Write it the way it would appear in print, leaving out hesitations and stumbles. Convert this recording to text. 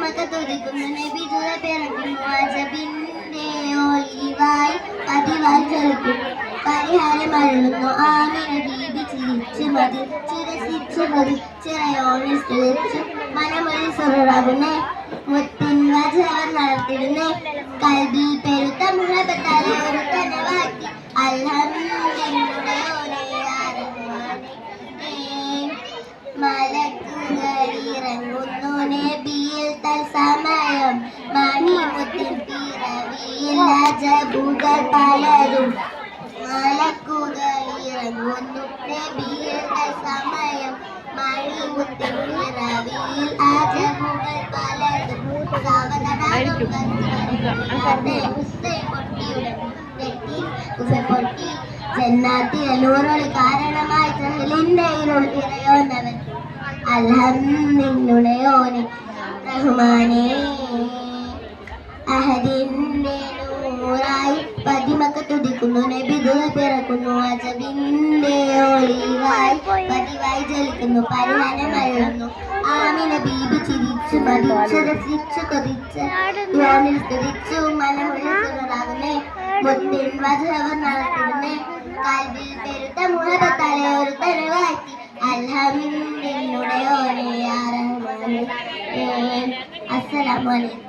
തുടിക്കുന്നു നബിതുര പിറക്കുന്നു അജബിന്റെ ഒലിവായി പതിവായി ചലിക്കും പരിഹാരം അരുളുന്നു ആമിന ബീബി ചിരിച്ച് മതിച്ച് രസിച്ച് ചിറയോടെ സ്തുതിച്ച് മനമൊഴി സുറവുന്നേ മുത്തിൻ വചനം നടത്തിടുന്നേ കൽബിൽ പെരുത്ത മുഹബത്താലെ ഒരു കനവാക്കി അൽഹംദുലില്ലാഹി മലക്കുകളിറങ്ങുന്നു നബിയിൽ തത്സമയം മണിമുത്തിൻ പിറവിയിൽ അജബുകൾ പലതും മലക്കുകളിറങ്ങുന്നു നബിയിൽ തത്സമയം മണിമുത്തിൻ പിറവിയിൽ അജബുകൾ പലതും പൊട്ടി ജന്നാത്തിലെ നൂറൊളി കാരണമായി ചഹലിന്റെ ഇരുൾ ഇറയോന്നവൻ അൽഹംദുലില്ലാഹി റഹ്മാനേ അഹദിന്റെ നൂറായി പതിമക്ക തുടിക്കുന്നു നബിതുൽ പിറക്കുന്നു അജബിന്റെ ഒളിവായി പതിവായി ജലിക്കുന്നു പരിഹാരം അരുളുന്നു ആമിന ബീബി ചിരിച്ചു മതിച്ചു രസിച്ചു കൊതിച്ച് യോനിൽ സ്തുതിച്ചു മനമൊഴി സുററാകുന്നേ മുത്തിൻ വചനം നടത്തിടുന്നേ കൽബിൽ പെരുത്ത മുഹബത്താലെ ഒരു കനവാക്കി അൽഹംദുലില്ലാഹി യാ റഹ്മാനേ അസ്സലാമു അലൈക്കും.